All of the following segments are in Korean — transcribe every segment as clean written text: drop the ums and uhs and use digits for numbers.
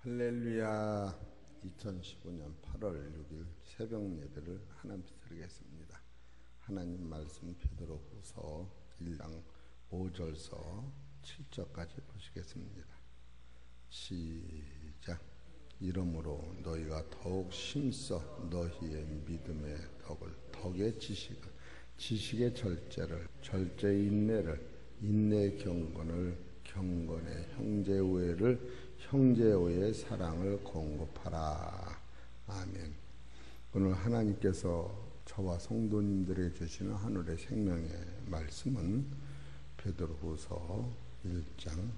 할렐루야. 2015년 8월 6일 새벽 예배를 하나님께 드리겠습니다. 하나님 말씀 베드로후서 1장 5절서 7절까지 보시겠습니다. 시작. 이러므로 너희가 더욱 힘써 너희의 믿음의 덕의 지식의 절제를, 절제의 인내를, 인내의 경건을, 경건의 형제우애를, 형제우애의 사랑을 공급하라. 아멘. 오늘 하나님께서 저와 성도님들에게 주시는 하늘의 생명의 말씀은 베드로후서 1장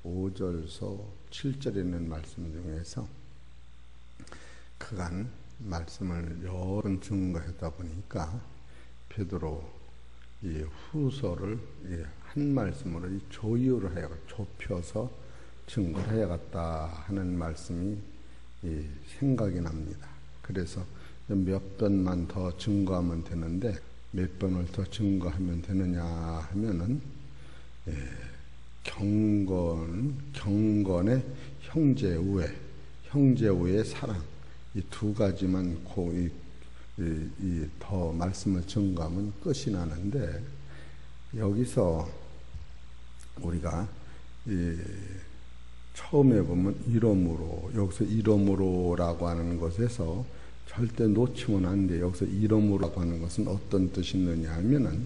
5절서 7절에 있는 말씀 중에서 그간 말씀을 여러 번 증거하다 보니까 베드로 이 후서를 한 말씀으로 조율을 해야, 좁혀서 증거를 해야겠다 하는 말씀이 생각이 납니다. 그래서 몇 번만 더 증거하면 되는데 몇 번을 더 증거하면 되느냐 하면은 경건의 형제우애, 사랑, 이 두 가지만 더 말씀을 증거하면 끝이 나는데, 여기서 우리가 처음에 보면 이러므로, 여기서 이러므로라고 하는 것에서 절대 놓치면 안 돼요. 여기서 이러므로라고 하는 것은 어떤 뜻이 있느냐 하면은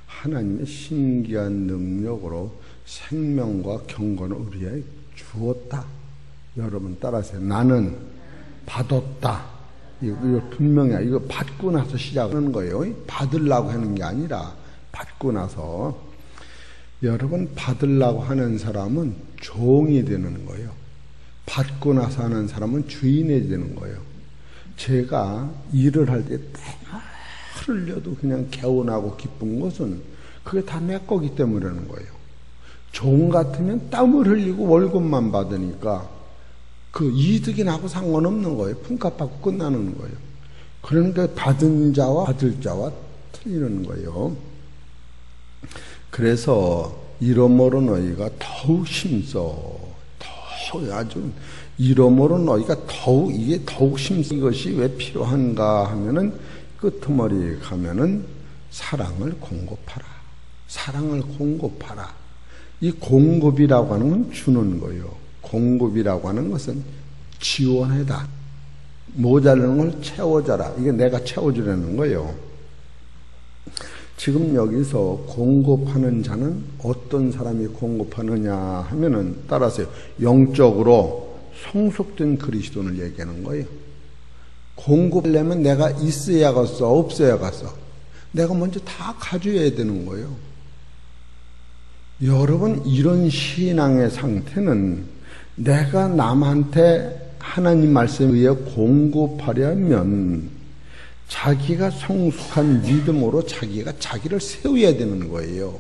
하나님의 신기한 능력으로 생명과 경건을 우리에게 주었다. 여러분 따라하세요. 나는 받았다. 이거 분명히, 이거 받고 나서 시작하는 거예요. 받으려고 하는 게 아니라 받고 나서. 여러분, 받으려고 하는 사람은 종이 되는 거예요. 받고 나서 하는 사람은 주인이 되는 거예요. 제가 일을 할 때 땀 흘려도 그냥 개운하고 기쁜 것은 그게 다 내 거기 때문이라는 거예요. 종 같으면 땀을 흘리고 월급만 받으니까 그 이득이 나고 상관없는 거예요. 품값 받고 끝나는 거예요. 그러니까 받은 자와 받을 자와 틀리는 거예요. 그래서 이러므로 너희가 더욱 힘써, 이러므로 너희가 더욱 힘써. 이것이 왜 필요한가 하면은 끄트머리 가면은 사랑을 공급하라. 이 공급이라고 하는 건 주는 거예요. 공급이라고 하는 것은 지원해다. 모자라는 걸 채워줘라. 이게 내가 채워주려는 거예요. 지금 여기서 공급하는 자는 어떤 사람이 공급하느냐 하면은, 따라서요, 영적으로 성숙된 그리스도인을 얘기하는 거예요. 공급하려면 내가 있어야겠어, 없어야겠어. 내가 먼저 다 가져야 되는 거예요. 여러분, 이런 신앙의 상태는 내가 남한테 하나님 말씀에 의해 공급하려면 자기가 성숙한 믿음으로 자기를 세워야 되는 거예요.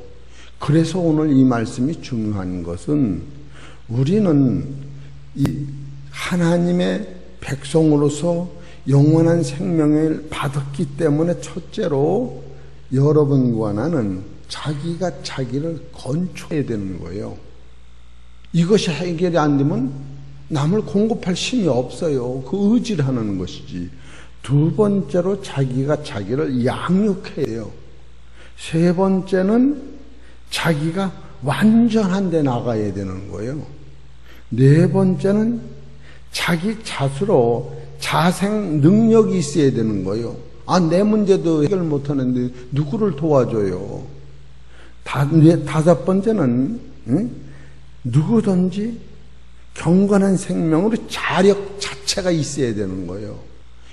그래서 오늘 이 말씀이 중요한 것은, 우리는 이 하나님의 백성으로서 영원한 생명을 받았기 때문에 첫째로 여러분과 나는 자기가 자기를 건축해야 되는 거예요. 이것이 해결이 안 되면 남을 공급할 힘이 없어요. 그 의지를 하는 것이지. 두 번째로 자기가 자기를 양육해야 돼요. 세 번째는 자기가 완전한 데 나가야 되는 거예요. 네 번째는 자기 자수로 자생 능력이 있어야 되는 거예요. 내 문제도 해결 못하는데 누구를 도와줘요. 다섯 번째는 누구든지 경건한 생명으로 자력 자체가 있어야 되는 거예요.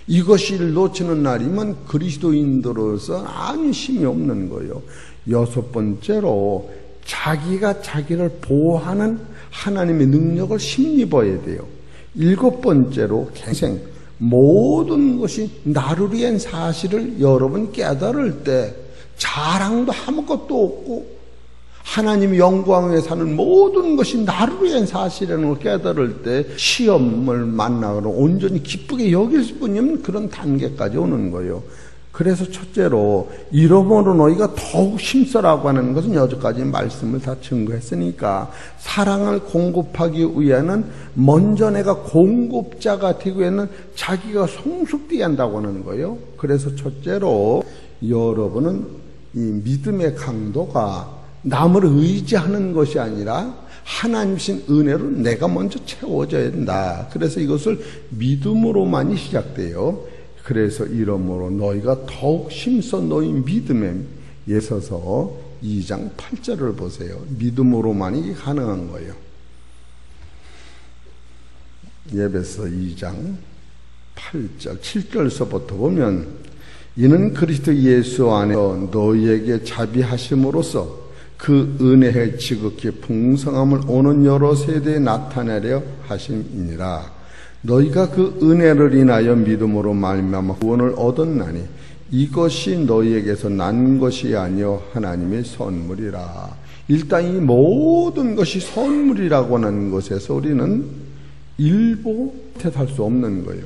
이것을 놓치는 날이면 그리스도인으로서 아무 힘이 없는 거예요. 여섯 번째로 자기가 자기를 보호하는 하나님의 능력을 힘입어야 돼요. 일곱 번째로 평생 모든 것이 나를 위한 사실을 여러분 깨달을 때 자랑도 아무것도 없고 하나님의 영광 위에 사는 모든 것이 나를 위한 사실이라는 걸 깨달을 때 시험을 만나거나 온전히 기쁘게 여길 뿐이면 그런 단계까지 오는 거예요. 그래서 첫째로 이러므로 너희가 더욱 힘써라고 하는 것은 여기까지 말씀을 다 증거했으니까 사랑을 공급하기 위해는 먼저 내가 공급자가 되기 위해는 자기가 성숙되어야 한다고 하는 거예요. 그래서 첫째로 여러분은 이 믿음의 강도가 남을 의지하는 것이 아니라 하나님 신 은혜로 내가 먼저 채워져야 된다. 그래서 이것을 믿음으로만이 시작돼요. 그래서 이러므로 너희가 더욱 힘써 너희 믿음에 예서서 2장 8절을 보세요. 믿음으로만이 가능한 거예요. 예배서 2장 8절 7절서부터 보면 이는 그리스도 예수 안에서 너희에게 자비하심으로써 그 은혜의 지극히 풍성함을 오는 여러 세대에 나타내려 하심이니라. 너희가 그 은혜를 인하여 믿음으로 말미암아 구원을 얻었나니 이것이 너희에게서 난 것이 아니요 하나님의 선물이라. 일단 이 모든 것이 선물이라고 하는 것에서 우리는 일부 대할 수 없는 거예요.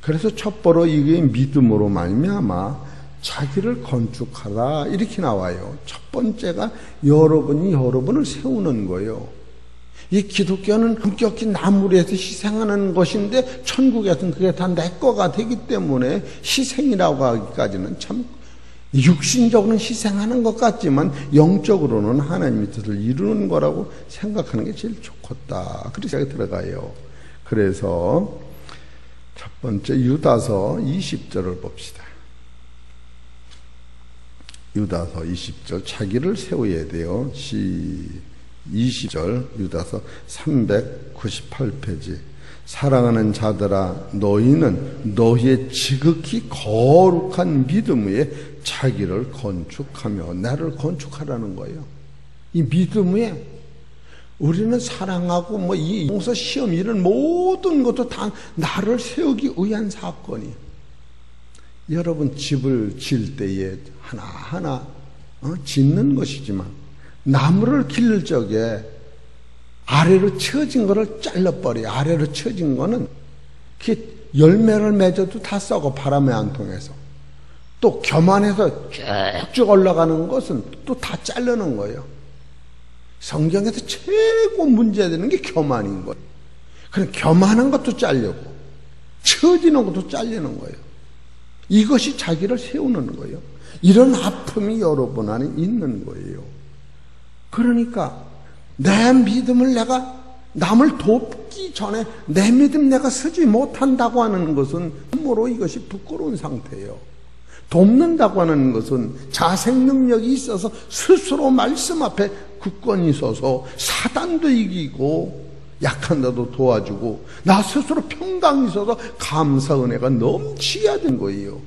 그래서 첫번로 이게 믿음으로 말미암아 자기를 건축하라 이렇게 나와요. 첫 번째가 여러분이 여러분을 세우는 거예요. 이 기독교는 급격히 나무로 해서 희생하는 것인데 천국에서는 그게 다 내 거가 되기 때문에 희생이라고 하기까지는 참 육신적으로는 희생하는 것 같지만 영적으로는 하나님의 뜻을 이루는 거라고 생각하는 게 제일 좋겠다. 그래서 들어가요. 그래서 첫 번째 유다서 20절을 봅시다. 유다서 20절 자기를 세워야 돼요. 20절 유다서 398페이지 사랑하는 자들아 너희는 너희의 지극히 거룩한 믿음 위에 자기를 건축하며 나를 건축하라는 거예요. 이 믿음 위에 우리는 사랑하고 뭐 이 용서 시험 이런 모든 것도 다 나를 세우기 위한 사건이에요. 여러분 집을 지을 때에 하나하나 짓는 것이지만 나무를 기를 적에 아래로 쳐진 거를 잘라버려요. 아래로 쳐진 거는 열매를 맺어도 다 썩어 바람에 안 통해서. 또 교만해서 쭉쭉 올라가는 것은 또 다 자르는 거예요. 성경에서 최고 문제되는 게 교만인 거예요. 그럼 교만한 것도 잘리고 처지는 것도 잘리는 거예요. 이것이 자기를 세우는 거예요. 이런 아픔이 여러분 안에 있는 거예요. 그러니까 내 믿음을 내가 남을 돕기 전에 내 믿음 내가 쓰지 못한다고 하는 것은 참으로 이것이 부끄러운 상태예요. 돕는다고 하는 것은 자생 능력이 있어서 스스로 말씀 앞에 굳건히 서서 사단도 이기고 약한데도 도와주고 나 스스로 평강이 있어서 감사 은혜가 넘치게 된 거예요.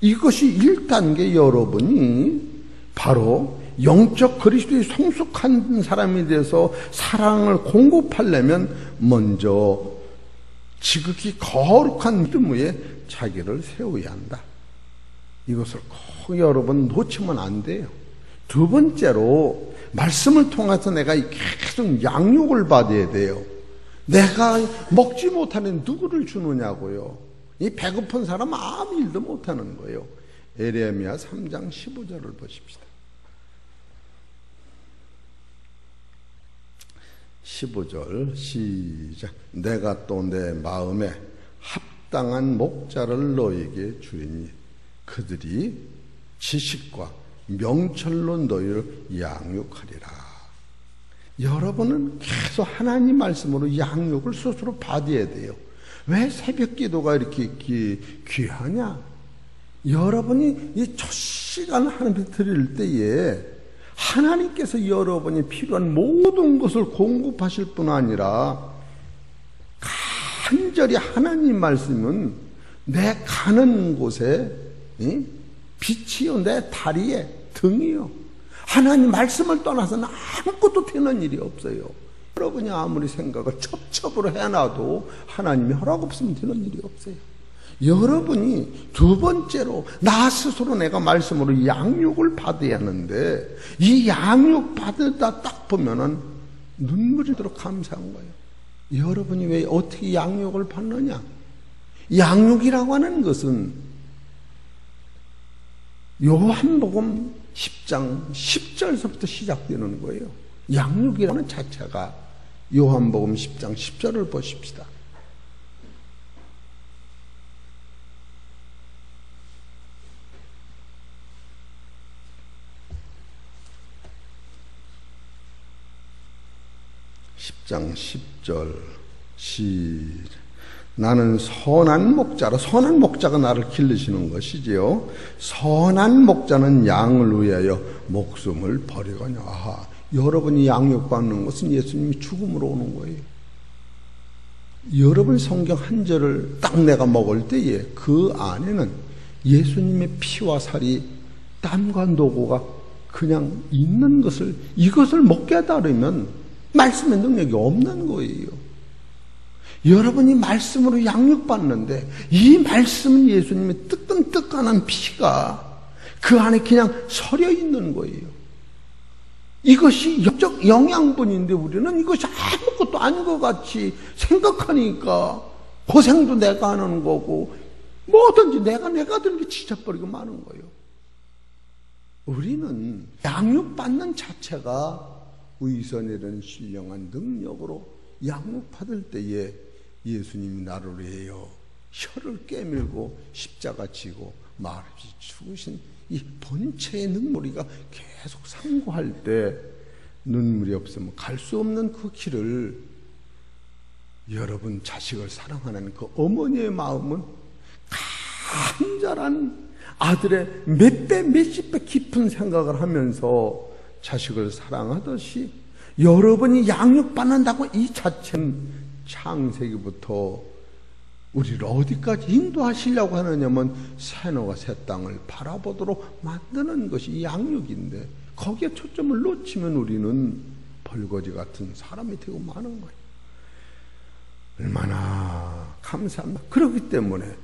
이것이 1단계 여러분이 바로 영적 그리스도의 성숙한 사람이 돼서 사랑을 공급하려면 먼저 지극히 거룩한 믿음 위에 자기를 세워야 한다. 이것을 꼭 여러분 놓치면 안 돼요. 두 번째로 말씀을 통해서 내가 계속 양육을 받아야 돼요. 내가 먹지 못하는 누구를 주느냐고요. 이 배고픈 사람 아무 일도 못하는 거예요. 에레미야 3장 15절을 보십시다. 15절 시작. 내가 또 내 마음에 합당한 목자를 너에게 주리니 그들이 지식과 명철로 너희를 양육하리라. 여러분은 계속 하나님 말씀으로 양육을 스스로 받아야 돼요. 왜 새벽 기도가 이렇게 귀하냐? 여러분이 이 첫 시간 하나님께 드릴 때에 하나님께서 여러분이 필요한 모든 것을 공급하실 뿐 아니라 간절히 하나님 말씀은 내 가는 곳에 빛이요 내 다리에 등이요. 하나님 말씀을 떠나서는 아무것도 되는 일이 없어요. 여러분이 아무리 생각을 첩첩으로 해놔도 하나님이 허락 없으면 되는 일이 없어요. 여러분이 두 번째로 나 스스로 내가 말씀으로 양육을 받아야 하는데 이 양육 받다 딱 보면은 눈물이 들어 감사한 거예요. 여러분이 왜 어떻게 양육을 받느냐? 양육이라고 하는 것은 요한복음 10장 10절서부터 시작되는 거예요. 양육이라는 자체가. 요한복음 10장 10절을 보십시다. 장 10절 나는 선한 목자라. 선한 목자가 나를 기르시는 것이지요. 선한 목자는 양을 위하여 목숨을 버리거냐. 아하, 여러분이 양육받는 것은 예수님이 죽음으로 오는 거예요. 여러분 성경 한 절을 딱 내가 먹을 때에 그 안에는 예수님의 피와 살이 땀과 노고가 그냥 있는 것을, 이것을 먹게 따르면 말씀의 능력이 없는 거예요. 여러분이 말씀으로 양육받는데 이 말씀은 예수님의 뜨끈뜨끈한 피가 그 안에 그냥 서려 있는 거예요. 이것이 영적 영양분인데 우리는 이것이 아무것도 아닌 것 같이 생각하니까 고생도 내가 하는 거고 뭐든지 내가 되는 게 지쳐버리고 마는 거예요. 우리는 양육받는 자체가 의선이라는 신령한 능력으로 양육받을 때에 예수님이 나를 위하여 혀를 깨밀고 십자가 지고 말없이 죽으신 이 본체의 능력이가 계속 상고할 때 눈물이 없으면 갈 수 없는 그 길을 여러분 자식을 사랑하는 그 어머니의 마음은 간절한 아들의 몇 배 몇십 배 깊은 생각을 하면서 자식을 사랑하듯이 여러분이 양육받는다고 이 자체는 창세기부터 우리를 어디까지 인도하시려고 하느냐면 새노가 새 땅을 바라보도록 만드는 것이 양육인데 거기에 초점을 놓치면 우리는 벌거지 같은 사람이 되고 마는 거예요. 얼마나 감사합니다. 그렇기 때문에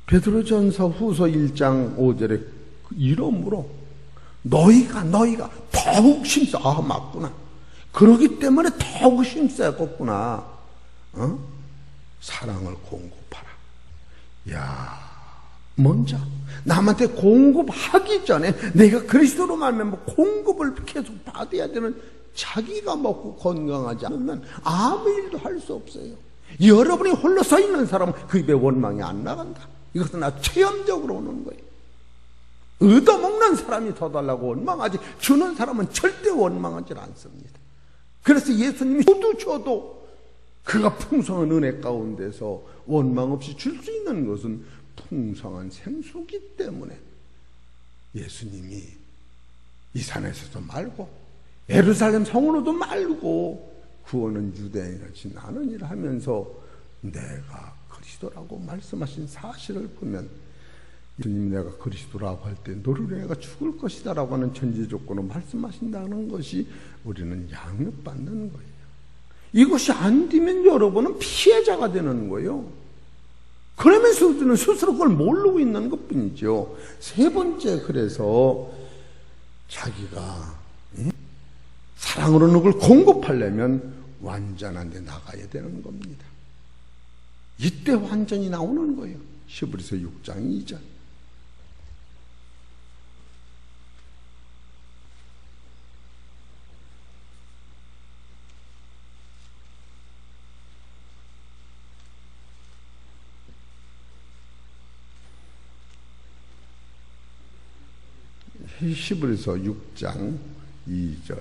베드로전서 후서 1장 5절에 이러므로 너희가 더욱 힘써. 아, 맞구나. 그러기 때문에 더욱 힘써야겠구나. 사랑을 공급하라. 야, 먼저 남한테 공급하기 전에 내가 그리스도로 말하면 공급을 계속 받아야 되는, 자기가 먹고 건강하지 않으면 아무 일도 할 수 없어요. 여러분이 홀로 서 있는 사람은 그 입에 원망이 안 나간다. 이것은 아주 체험적으로 오는 거예요. 얻어먹는 사람이 더 달라고 원망하지 주는 사람은 절대 원망하지 않습니다. 그래서 예수님이 줘도 그가 풍성한 은혜 가운데서 원망 없이 줄 수 있는 것은 풍성한 생수기 때문에 예수님이 이 산에서도 말고 예루살렘 성으로도 말고 구원은 유대인이지 나느니라 하면서 내가 그리스도라고 말씀하신 사실을 보면 예수님이 내가 그리스도라고 할 때 너를 위해 내가 죽을 것이다 라고 하는 전제 조건으로 말씀하신다는 것이 우리는 양육받는 거예요. 이것이 안 되면 여러분은 피해자가 되는 거예요. 그러면서 우리는 스스로 그걸 모르고 있는 것 뿐이죠. 세 번째, 그래서 자기가 사랑으로 누굴 공급하려면 완전한 데 나가야 되는 겁니다. 이때 완전히 나오는 거예요. 히브리서 6장 2절. 히브리서 6장 2절.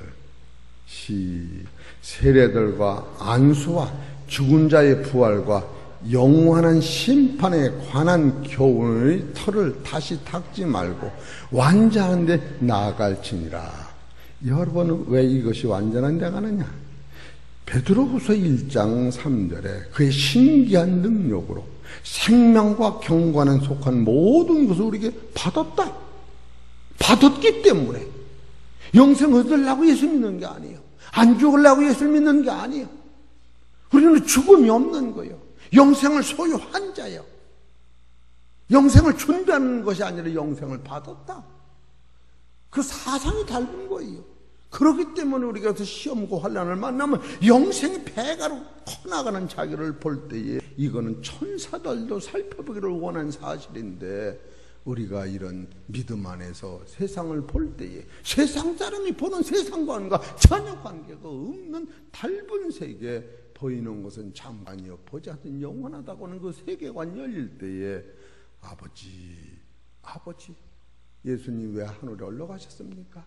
세례들과 안수와 죽은 자의 부활과 영원한 심판에 관한 교훈의 털을 다시 닦지 말고 완전한 데 나아갈지니라. 여러분은 왜 이것이 완전한 데 가느냐? 베드로후서 1장 3절에 그의 신기한 능력으로 생명과 경관에 속한 모든 것을 우리에게 받았기 때문에 영생 얻으려고 예수 믿는 게 아니에요. 안 죽으려고 예수 믿는 게 아니에요. 우리는 죽음이 없는 거예요. 영생을 소유한 자예요. 영생을 준비하는 것이 아니라 영생을 받았다. 그 사상이 다른 거예요. 그렇기 때문에 우리가 시험과 환난을 만나면 영생이 배가로 커나가는 자기를 볼 때에 이거는 천사들도 살펴보기를 원한 사실인데 우리가 이런 믿음 안에서 세상을 볼 때에 세상 사람이 보는 세상관과 전혀 관계가 없는 닮은 세계, 보이는 것은 잠깐이요 보지 않는 영원하다고 하는 그 세계관 열릴 때에 아버지 예수님 왜 하늘에 올라가셨습니까?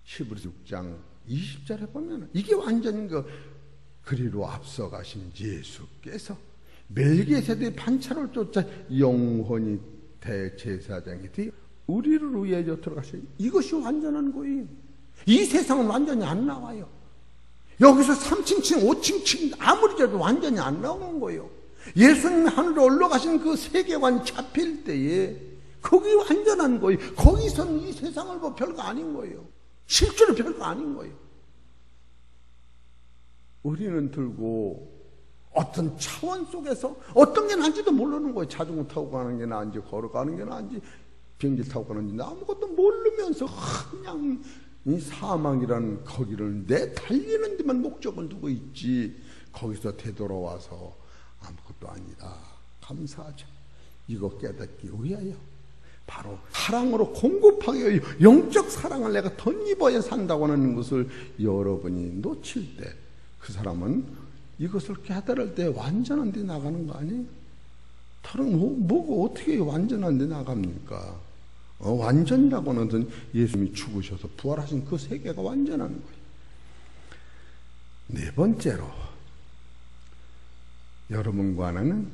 히브리서 6장 20절에 보면 이게 완전 그리로 앞서가신 예수께서 멜기세덱의 반차를 쫓아 영원히 대제사장이 되어 우리를 위해 들어가셔요. 이것이 완전한 거예요. 이 세상은 완전히 안 나와요. 여기서 3층층 5층층 아무리 줘도 완전히 안 나오는 거예요. 예수님이 하늘에 올라가신 그 세계관 잡힐 때에 거기 완전한 거예요. 거기서는 이 세상을 뭐 별거 아닌 거예요. 실제로 별거 아닌 거예요. 우리는 들고 어떤 차원 속에서 어떤 게 나은지도 모르는 거예요. 자전거 타고 가는 게 나은지 걸어가는 게 나은지 비행기 타고 가는지 아무것도 모르면서 그냥 이 사망이라는 거기를 내 달리는 데만 목적을 두고 있지 거기서 되돌아와서 아무것도 아니다. 감사하죠. 이거 깨닫기 위하여 바로 사랑으로 공급하게 영적 사랑을 내가 덧입어야 산다고 하는 것을 여러분이 놓칠 때 그 사람은 이것을 깨달을 때 완전한 데 나가는 거 아니에요? 다른 뭐가 어떻게 완전한 데 나갑니까? 완전이라고 하는 예수님이 죽으셔서 부활하신 그 세계가 완전한 거예요. 네 번째로 여러분과는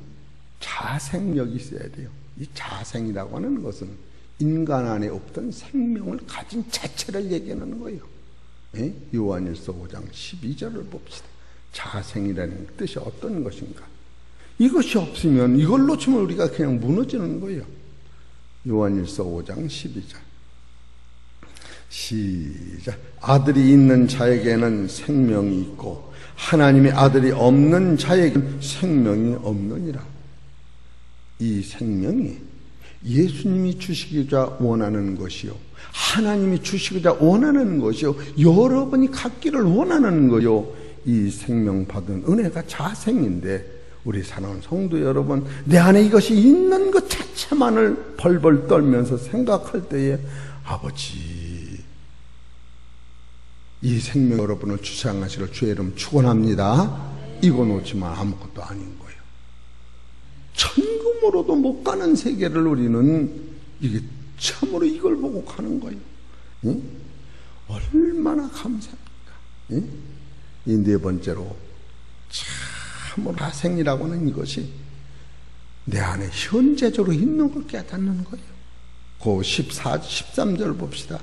자생력이 있어야 돼요. 이 자생이라고 하는 것은 인간 안에 없던 생명을 가진 자체를 얘기하는 거예요. 요한일서 5장 12절을 봅시다. 자생이라는 뜻이 어떤 것인가? 이것이 없으면 이걸 놓치면 우리가 그냥 무너지는 거예요. 요한일서 5장 12절 시작. 아들이 있는 자에게는 생명이 있고 하나님의 아들이 없는 자에게는 생명이 없느니라. 이 생명이 예수님이 주시고자 원하는 것이요, 하나님이 주시고자 원하는 것이요, 여러분이 갖기를 원하는 거요, 이 생명 받은 은혜가 자생인데 우리 사랑하는 성도 여러분, 내 안에 이것이 있는 것 자체만을 벌벌 떨면서 생각할 때에 아버지, 이 생명 여러분을 주장하시길 주의 이름 축원합니다. 이거 놓치면 아무것도 아닌 거예요. 천금으로도 못 가는 세계를 우리는 이게 참으로 이걸 보고 가는 거예요. 응? 얼마나 감사합니까? 응? 이 네 번째로 참으로 자생이라고 하는 이것이 내 안에 현재적으로 있는 걸 깨닫는 거예요. 그 13절 봅시다.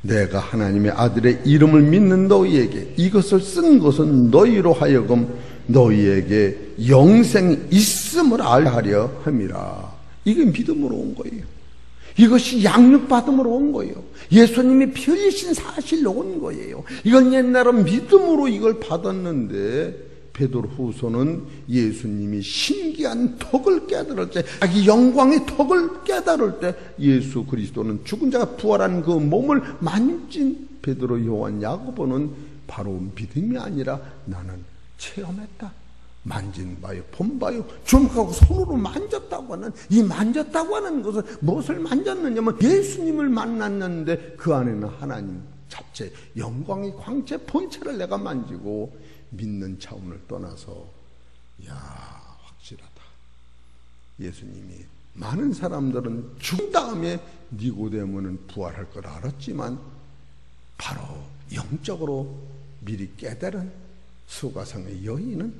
내가 하나님의 아들의 이름을 믿는 너희에게 이것을 쓴 것은 너희로 하여금 너희에게 영생이 있음을 알하려 함이라. 이게 믿음으로 온 거예요. 이것이 양육받음으로 온 거예요. 예수님이 피 흘리신 사실로 온 거예요. 이건 옛날에 믿음으로 이걸 받았는데 베드로후서는 예수님이 신기한 덕을 깨달을 때, 자기 영광의 덕을 깨달을 때 예수 그리스도는 죽은 자가 부활한 그 몸을 만진 베드로, 요한, 야고보는 바로 믿음이 아니라 나는 체험했다, 만진 바요, 본 바요, 주먹하고 손으로 만졌다고 하는, 이 만졌다고 하는 것은 무엇을 만졌느냐면 예수님을 만났는데 그 안에는 하나님 자체 영광의 광채 본체를 내가 만지고 믿는 차원을 떠나서 확실하다. 예수님이 많은 사람들은 죽은 다음에 니고데모는 부활할 걸 알았지만 바로 영적으로 미리 깨달은 수가성의 여인은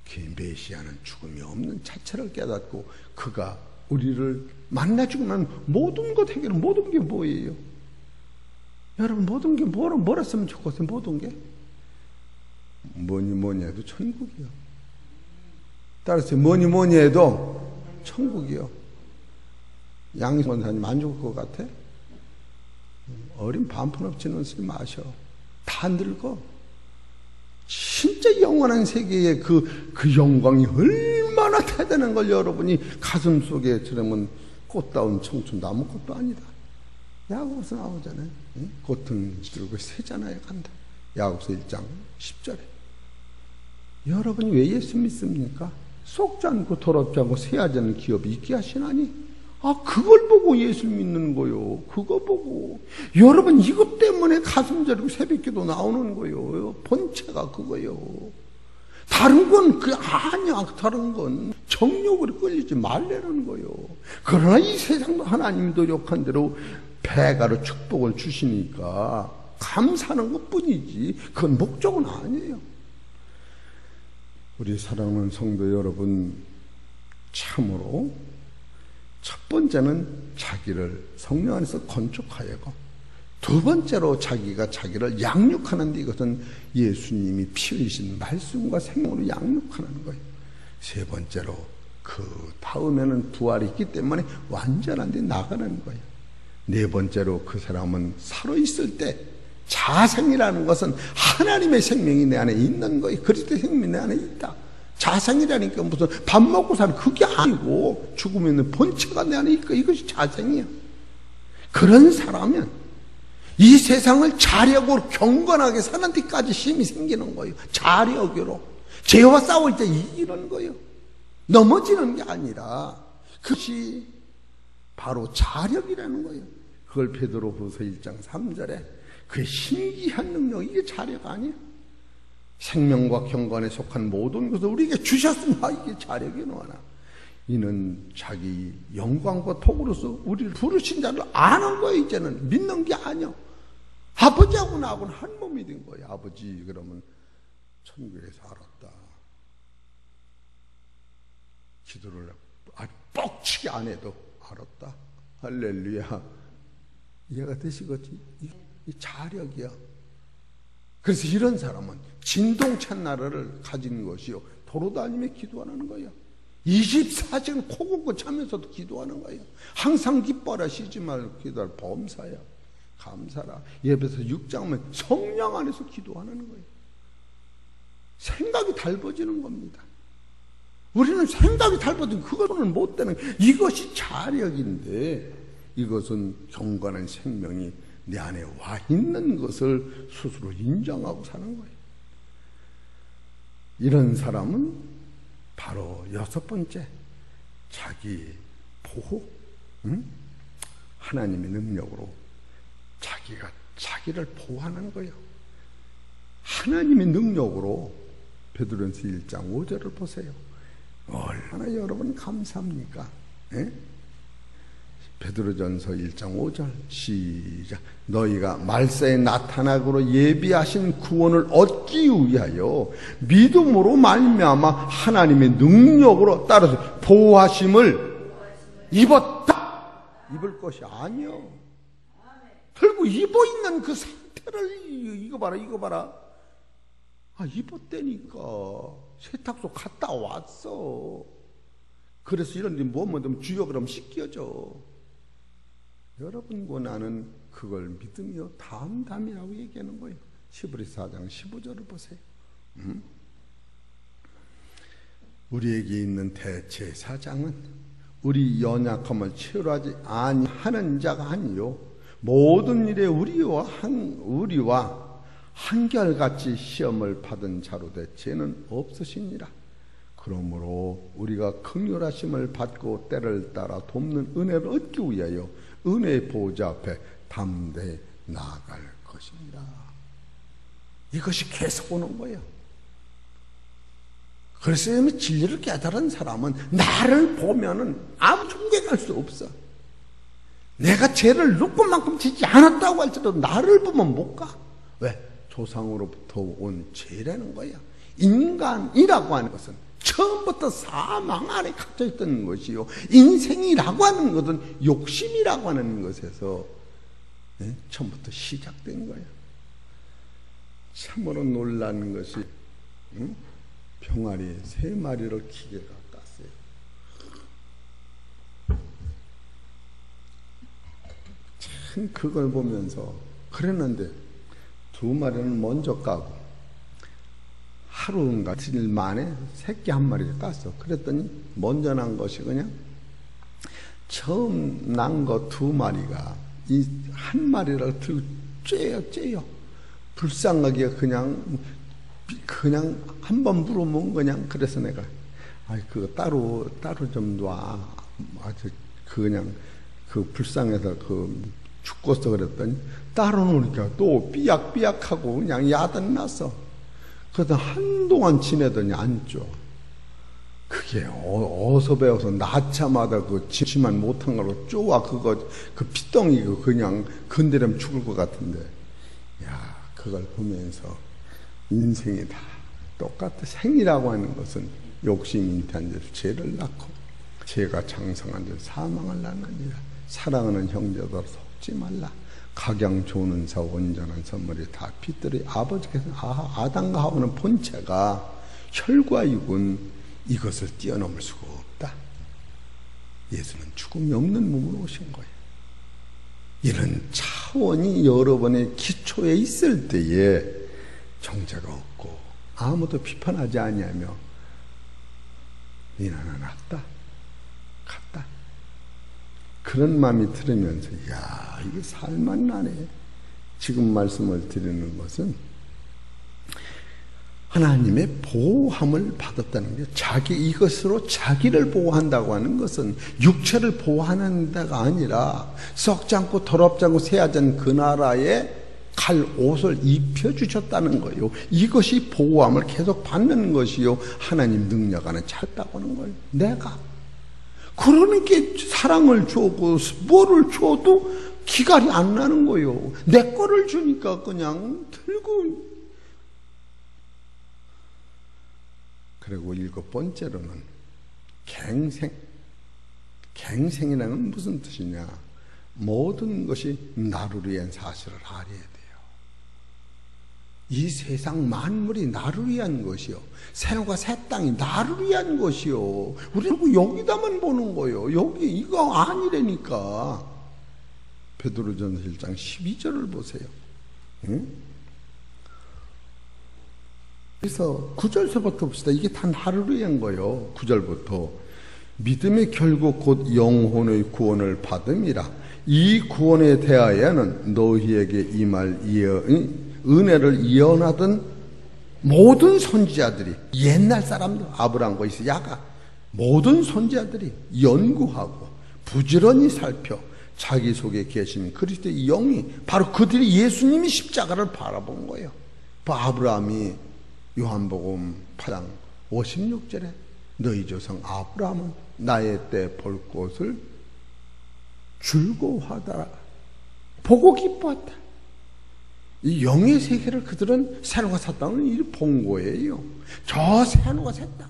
그 메시아는 죽음이 없는 자체를 깨닫고 그가 우리를 만나주고 난 모든 것 해결, 모든 게 뭐예요? 여러분, 모든 게 뭐랬으면 좋겠어요? 모든 게 뭐니 해도 천국이요. 따라서 뭐니 해도 천국이요. 양권사님 안 죽을 것 같아? 어린 반푼업치는 술 마셔. 다 늙어. 진짜 영원한 세계의 그 영광이 얼마나 대단한 걸 여러분이 가슴 속에 들으면 꽃다운 청춘도 아무것도 아니다. 야고보서 나오잖아요. 고통 들고 세잖아요. 간다. 야고보서 1장 10절에. 여러분이 왜 예수 믿습니까? 속지 않고 더럽지 않고 세하지 않는 기업이 있게 하시나니 그걸 보고 예수 믿는 거요. 그거 보고. 여러분, 이것 때문에 가슴 저리고 새벽기도 나오는 거요. 본체가 그거요. 다른 건 아니야. 다른 건 정욕으로 끌리지 말라는 거요. 그러나 이 세상도 하나님이 노력한 대로 배가로 축복을 주시니까 감사하는 것 뿐이지 그건 목적은 아니에요. 우리 사랑하는 성도 여러분, 참으로 첫 번째는 자기를 성령 안에서 건축하여고, 두 번째로 자기가 자기를 양육하는 데, 이것은 예수님이 피 흘리신 말씀과 생명으로 양육하는 거예요. 세 번째로 그 다음에는 부활이 있기 때문에 완전한 데 나가는 거예요. 네 번째로 그 사람은 살아있을 때 자생이라는 것은 하나님의 생명이 내 안에 있는 거예요. 그리스도의 생명이 내 안에 있다. 자생이라니까 무슨 밥 먹고 사는 그게 아니고 죽음에 있는 본체가 내 안에 있고 이것이 자생이야. 그런 사람은 이 세상을 자력으로 경건하게 사는 데까지 힘이 생기는 거예요. 자력으로. 죄와 싸울 때 이기는 거예요. 넘어지는 게 아니라 그것이 바로 자력이라는 거예요. 그걸 베드로후서 1장 3절에 그 신기한 능력, 이게 자력 아니야. 생명과 경건에 속한 모든 것을 우리에게 주셨으나 이게 자력이 너하나. 이는 자기 영광과 토구로서 우리를 부르신 자를 아는 거예요. 이제는 믿는 게 아니야. 아버지하고 나하고는 한 몸이 된 거예요. 아버지 그러면 천국에서 알았다. 기도를 아주 뻑치게 안 해도 알았다. 할렐루야. 이해가 되시겠지? 이 자력이야. 그래서 이런 사람은 진동찬 나라를 가진 것이요, 도로다니며 기도하는 거예요. 24시간 코 곤고 자면서도 기도하는 거예요. 항상 기뻐라 쉬지 말고 기도할 범사야. 감사라. 예배서 6장은 성령 안에서 기도하는 거예요. 생각이 달라지는 겁니다. 우리는 생각이 달라지면 그거는 못 되는 거예요. 이것이 자력인데, 이것은 경건한 생명이 내 안에 와 있는 것을 스스로 인정하고 사는 거예요. 이런 사람은 바로 여섯 번째, 자기 보호, 하나님의 능력으로 자기가 자기를 보호하는 거예요. 하나님의 능력으로 베드로전서 1장 5절을 보세요. 얼마나 여러분 감사합니까? 에? 베드로전서 1장 5절 시작. 너희가 말세에 나타나기로 예비하신 구원을 얻기 위하여 믿음으로 말미암아 하나님의 능력으로 따라서 보호하심을 입었다. 입을 것이 아니요. 결국 입어 있는 그 상태를 이거 봐라. 입었다니까. 세탁소 갔다 왔어. 그래서 이런 데 뭐면 주여 그럼 씻겨져. 여러분과 나는 그걸 믿으며 담담이라고 얘기하는 거예요. 히브리서 4장 15절을 보세요. 우리에게 있는 대제사장은 우리 연약함을 치료하지 아니하는 자가 아니요 모든 일에 우리와 한결같이 시험을 받은 자로 되 죄는 없으시니라. 그러므로 우리가 긍휼하심을 받고 때를 따라 돕는 은혜를 얻기 위하여 은혜의 보좌 앞에 담대히 나아갈 것입니다. 이것이 계속 오는 거예요. 그래서 진리를 깨달은 사람은 나를 보면은 아무 종교에 갈 수 없어. 내가 죄를 눈꽃만큼 짓지 않았다고 할지라도 나를 보면 못 가. 왜? 조상으로부터 온 죄라는 거야. 인간이라고 하는 것은 처음부터 사망 안에 갇혀 있던 것이요, 인생이라고 하는 것은 욕심이라고 하는 것에서 처음부터 시작된 거야. 참으로 놀란 것이 병아리 3마리를 기계가 깠어요. 참 그걸 보면서 그랬는데 2마리는 먼저 까고 하루인가 이틀 만에 새끼 1마리를 깠어. 그랬더니 먼저 난 것이 그냥 처음 난 거 2마리가 이 1마리를 들고 쬐요. 불쌍하게 그냥 한번 물어보면 그냥. 그래서 내가 그거 따로 좀 놔. 아주 그냥 그 불쌍해서 죽겠어 그랬더니 따라놓으니까 또 삐약삐약하고 그냥 야단났어. 그러다 한동안 지내더니 안 줘. 그게 어디서 배워서 낳자마다 그 지만 못한 걸로 쪼아 그 피덩이 그냥 건드리면 죽을 것 같은데, 야, 그걸 보면서 인생이 다 똑같아. 생이라고 하는 것은 욕심 잉태한 자 죄를 낳고 죄가 장성한 자 사망을 낳느니라. 사랑하는 형제들 속지 말라. 각양 좋은 은사 온전한 선물이 다 빛들이 아버지께서 아담과 하와는 본체가 혈과 육은 이것을 뛰어넘을 수가 없다. 예수는 죽음이 없는 몸으로 오신 거예요. 이런 차원이 여러분의 기초에 있을 때에 정죄가 없고 아무도 비판하지 아니하며 니나는 낫다, 갔다. 그런 마음이 들으면서 야, 이게 살만나네. 지금 말씀을 드리는 것은 하나님의 보호함을 받았다는 게, 이것으로 자기를 보호한다고 하는 것은 육체를 보호하는 데가 아니라 썩지 않고 더럽지 않고 새하지 않은 그 나라에 갈 옷을 입혀주셨다는 거예요. 이것이 보호함을 계속 받는 것이요, 하나님 능력 안에 찼다고 하는 거예요. 내가 그러니까 사랑을 주고 뭐를 줘도 기갈이 안 나는 거예요. 내 거를 주니까 그냥 들고. 그리고 7번째로는 갱생. 갱생이라는 건 무슨 뜻이냐? 모든 것이 나를 위한 사실을 알아야 돼요. 이 세상 만물이 나를 위한 것이요, 새하늘과 새 땅이 나를 위한 것이요. 우리는 여기다만 보는 거예요. 여기 이거 아니라니까. 베드로전서 1장 12절을 보세요. 응? 그래서 9절서부터 봅시다. 이게 다 나를 위한 거예요. 9절부터 믿음의 결국 곧 영혼의 구원을 받음이라. 이 구원에 대하여는 너희에게 임할 은혜를 예언하던 모든 선지자들이, 옛날 사람들, 아브라함과 이스야가 모든 선지자들이 연구하고 부지런히 살펴 자기 속에 계신 그리스도의 영이, 바로 그들이 예수님이 십자가를 바라본 거예요. 아브라함이 요한복음 8장 56절에 너희 조상 아브라함은 나의 때 볼 것을 즐거워하더라, 보고 기뻐했다. 이 영의 세계를 그들은 새하늘과 새 땅을 본 거예요. 저 새하늘과 새 땅,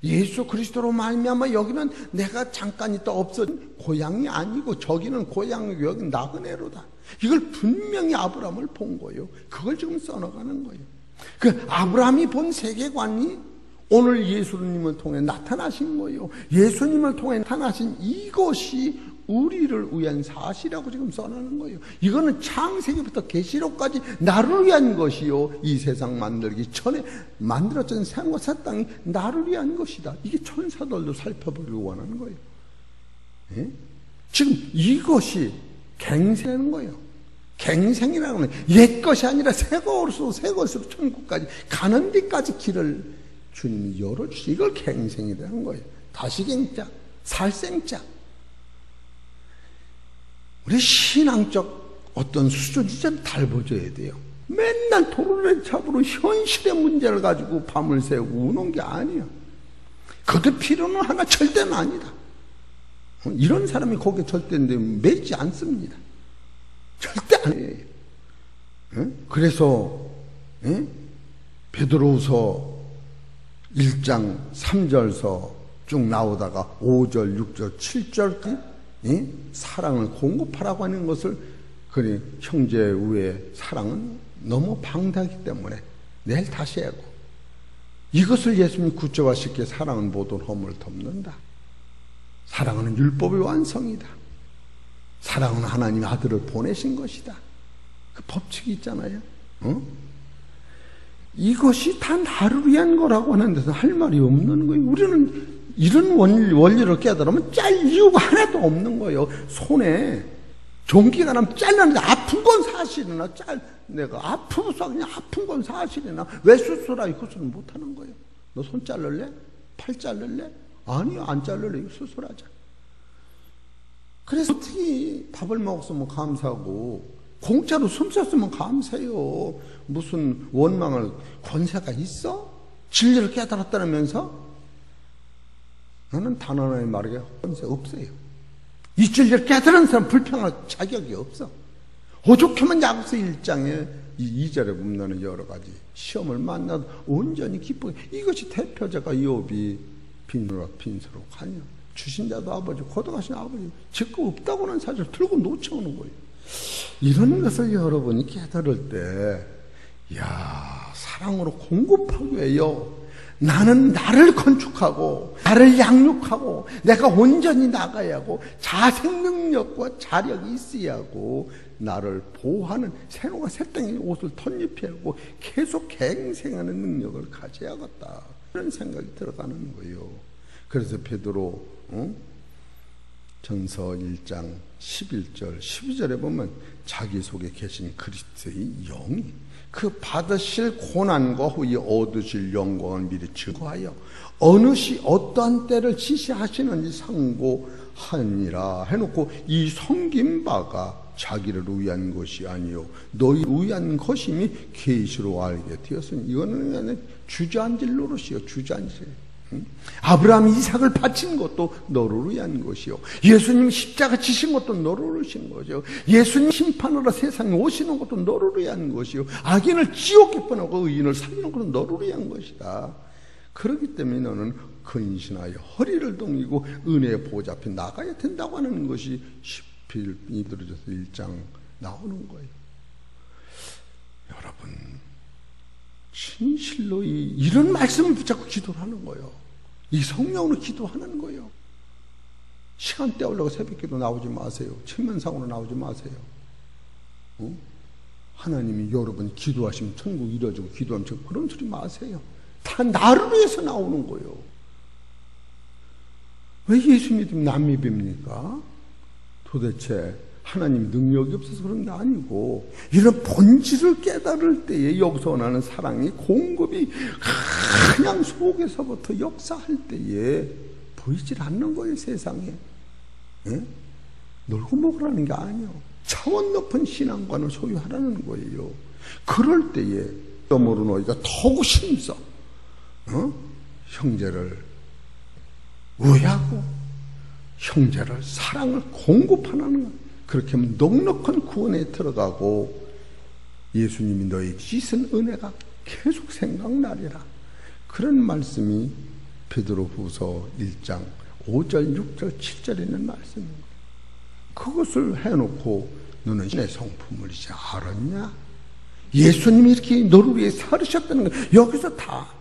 예수 그리스도로 말미암아 여기는 내가 잠깐 있다 없어진 고향이 아니고 저기는 고향이고 여기는 나그네로다. 이걸 분명히 아브라함을 본 거예요. 그걸 지금 써나가는 거예요. 그 아브라함이 본 세계관이 오늘 예수님을 통해 나타나신 거예요. 예수님을 통해 나타나신 이것이 우리를 위한 사실이라고 지금 써놓는 거예요. 이거는 창세기부터 계시록까지 나를 위한 것이요, 이 세상 만들기 전에 만들어진 새하늘과 새 땅이 나를 위한 것이다. 이게 천사들도 살펴보려고 원하는 거예요. 예? 지금 이것이 갱생하는 거예요. 갱생이라고 하면 옛 것이 아니라 새 것으로 천국까지 가는 데까지 길을 주님이 열어주시. 이걸 갱생이라는 거예요. 다시갱자, 살생자. 우리 신앙적 어떤 수준이 좀 달라져야 돼요. 맨날 도로를 잡으러 현실의 문제를 가지고 밤을 새우고 우는 게 아니에요. 그것도 필요는 하나 절대는 아니다. 이런 사람이 거기에 절대 매지 않습니다. 절대 아니에요. 그래서 베드로후서 1장 3절서 쭉 나오다가 5절, 6절, 7절까지 사랑을 공급하라고 하는 것을, 그래, 형제 외의 사랑은 너무 방대하기 때문에 내일 다시 하고, 이것을 예수님이 구체화시켜 사랑은 모든 허물을 덮는다. 사랑은 율법의 완성이다. 사랑은 하나님의 아들을 보내신 것이다. 그 법칙이 있잖아요. 이것이 다 나를 위한 거라고 하는데서 할 말이 없는 거예요. 우리는 이런 원리를 깨달으면 짤 이유가 하나도 없는 거예요. 손에 종기가 나면 잘라는데 아픈 건 사실이나 내가 아프면서 그냥 아픈 건 사실이나 왜 수술하? 이 수술은 못하는 거예요. 너 손 자를래? 팔 자를래? 아니요, 안 자를래. 이거 수술하자. 그래서 어떻게 밥을 먹었으면 감사하고 공짜로 숨 쉬었으면 감사해요. 무슨 원망을 권세가 있어? 진리를 깨달았다면서? 나는 단 하나의 말에 권세 없어요. 이 진리를 깨달은 사람 불평할 자격이 없어. 오죽하면 야고보서 1장에 이 2절에 보면 여러 가지 시험을 만나도 온전히 기쁘게, 이것이 대표자가 욥이 빈소로 가냐, 주신 자도 아버지, 거둬가신 아버지, 직급 없다고는 사실 들고 놓쳐오는 거예요. 이런 것을 여러분이 깨달을 때, 야, 사랑으로 공급하기 위해요. 나는 나를 건축하고 나를 양육하고 내가 온전히 나가야 하고 자생 능력과 자력이 있어야 하고 나를 보호하는 새로운 새땅의 옷을 덧입혀야 하고 계속 갱생하는 능력을 가져야겠다, 그런 생각이 들어가는 거예요. 그래서 베드로 전서 1장 11절 12절에 보면 자기 속에 계신 그리스도의 영이 그 받으실 고난과 후에 얻으실 영광을 미리 증거하여 어느 시 어떠한 때를 지시하시는지 상고하니라 해놓고, 이 섬긴 바가 자기를 위한 것이 아니요 너희를 위한 것임이 계시로 알게 되었으니, 이거는 주저앉을 노릇이요, 주저앉을. 아브라함이 이삭을 바친 것도 너를 위한 것이요, 예수님 십자가 지신 것도 너를 위한 것이요, 예수님 심판하러 세상에 오시는 것도 너를 위한 것이요, 악인을 지옥에 보내고 의인을 살리는 것도 너를 위한 것이다. 그렇기 때문에 너는 근신하여 허리를 동이고 은혜의 보좌 앞에 나가야 된다고 하는 것이 히브리서 1장 나오는 거예요. 여러분, 진실로 이런 말씀을 붙잡고 기도를 하는 거예요. 이 성령으로 기도하는 거예요. 시간 때우려고 새벽기도 나오지 마세요. 체면상으로 나오지 마세요. 하나님이 여러분 기도하시면 천국 이루어지고 기도하면 그런 소리 마세요. 다 나를 위해서 나오는 거예요. 왜 예수 믿으면 남입입니까? 도대체 하나님 능력이 없어서 그런 게 아니고, 이런 본질을 깨달을 때에 여기서 원하는 사랑이 공급이 그냥 속에서부터 역사할 때에 보이질 않는 거예요, 세상에. 예? 놀고 먹으라는 게 아니에요. 차원 높은 신앙관을 소유하라는 거예요. 그럴 때에 점으로 너희가 더욱 심서 형제를 우애하고 형제를 사랑을 공급하는 거예요. 그렇게 하면 넉넉한 구원에 들어가고 예수님이 너희 씻은 은혜가 계속 생각나리라. 그런 말씀이 베드로후서 1장 5절, 6절, 7절에 있는 말씀입니다. 그것을 해놓고 너는 신의 성품을 이제 알았냐? 예수님이 이렇게 너를 위해 살으셨다는 거, 여기서 다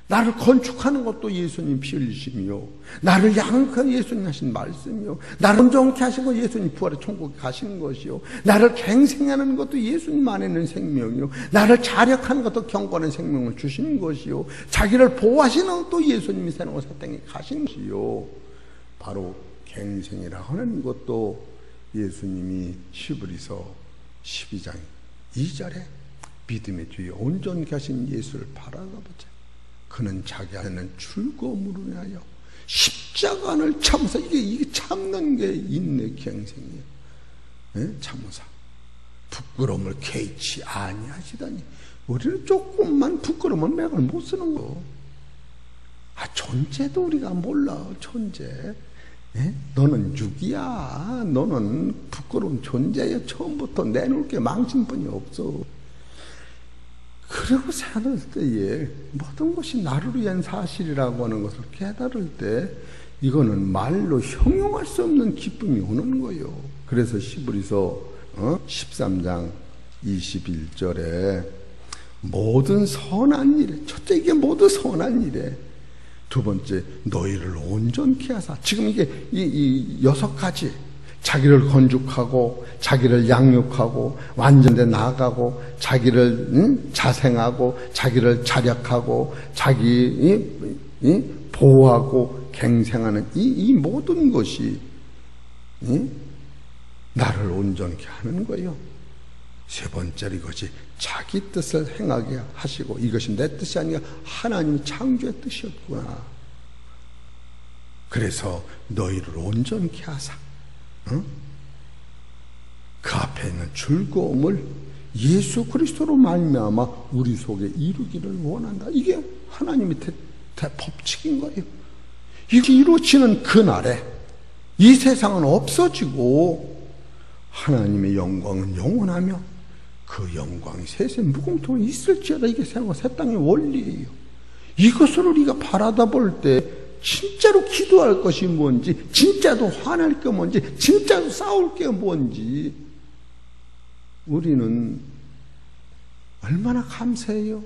나를 건축하는 것도 예수님 피 흘리심이요, 나를 양육한 예수님 하신 말씀이요, 나를 온전케 하신 거 예수님 부활의 천국에 가시는 것이요, 나를 갱생하는 것도 예수님 안에 있는 생명이요, 나를 자력하는 것도 경건한 생명을 주시는 것이요, 자기를 보호하시는 것도 예수님이 새로운 세상에 가신 것이요, 바로 갱생이라 하는 것도 예수님이 히브리서 12장 2절에 믿음의 뒤에 온전케 하신 예수를 바라보자. 그는 자기 안에는 즐거움으로 인하여 십자가를 참으사, 이게 참는 게 인내 갱생이에요. 네? 참으사 부끄러움을 개의치 아니하시다니. 우리는 조금만 부끄러우면 맥을 못 쓰는 거. 존재도 우리가 몰라. 존재. 네? 너는 육이야. 너는 부끄러운 존재야. 처음부터 내놓을 게 망신뿐이 없어. 그리고 사는 때에 모든 것이 나를 위한 사실이라고 하는 것을 깨달을 때, 이거는 말로 형용할 수 없는 기쁨이 오는 거예요. 그래서 히브리서 13장 21절에 모든 선한 일에, 첫째 이게 모두 선한 일에, 두 번째 너희를 온전케 하사. 지금 이게 이 6가지, 자기를 건축하고 자기를 양육하고 완전히 나아가고 자기를 자생하고 자기를 자력하고 자기 보호하고 갱생하는 이 모든 것이 나를 온전케 하는 거예요. 세 번째로 이것이 자기 뜻을 행하게 하시고, 이것이 내 뜻이 아니라 하나님이 창조의 뜻이었구나. 그래서 너희를 온전케 하사 그 앞에 있는 즐거움을 예수 그리스도로 말미암아 우리 속에 이루기를 원한다. 이게 하나님의 법칙인 거예요. 이게 이루어지는 그날에 이 세상은 없어지고 하나님의 영광은 영원하며 그 영광이 세세 무궁토에 있을지어다. 이게 새 땅의 원리예요. 이것을 우리가 바라다 볼 때 진짜로 기도할 것이 뭔지, 진짜로 화낼 게 뭔지, 진짜로 싸울 게 뭔지 우리는 얼마나 감사해요.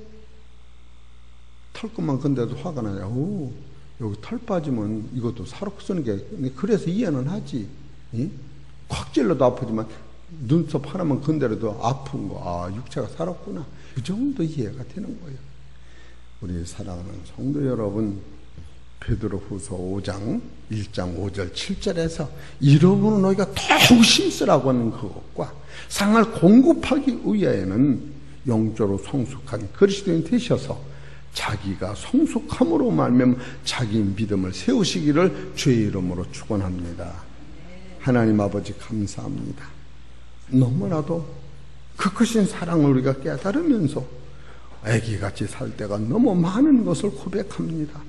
털끝만 건데도 화가 나요. 오, 여기 털 빠지면 이것도 사로 쓰는 게, 그래서 이해는 하지. 콱 찔러도 아프지만 눈썹 하나만 건드려도 아픈 거, 아, 육체가 살았구나. 그 정도 이해가 되는 거예요. 우리 사랑하는 성도 여러분, 베드로후서 5장 1장 5절 7절에서 이러므로 너희가 더욱 힘쓰라고 하는 그것과 상을 공급하기 위하여는 영적으로 성숙한 그리스도인이 되셔서 자기가 성숙함으로 말미암아 자기 믿음을 세우시기를 주의 이름으로 축원합니다. 하나님 아버지 감사합니다. 너무나도 그 크신 사랑을 우리가 깨달으면서 애기같이 살 때가 너무 많은 것을 고백합니다.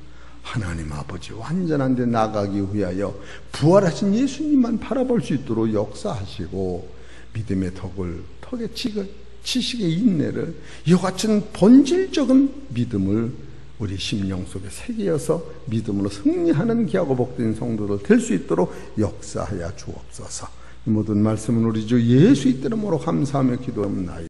하나님 아버지 완전한 데 나가기 위하여 부활하신 예수님만 바라볼 수 있도록 역사하시고 믿음의 턱에 지식의 인내를 이와 같은 본질적인 믿음을 우리 심령 속에 새기어서 믿음으로 승리하는 귀하고 복된 성도들 될 수 있도록 역사하여 주옵소서. 이 모든 말씀은 우리 주 예수 이름으로 감사하며 기도합니다.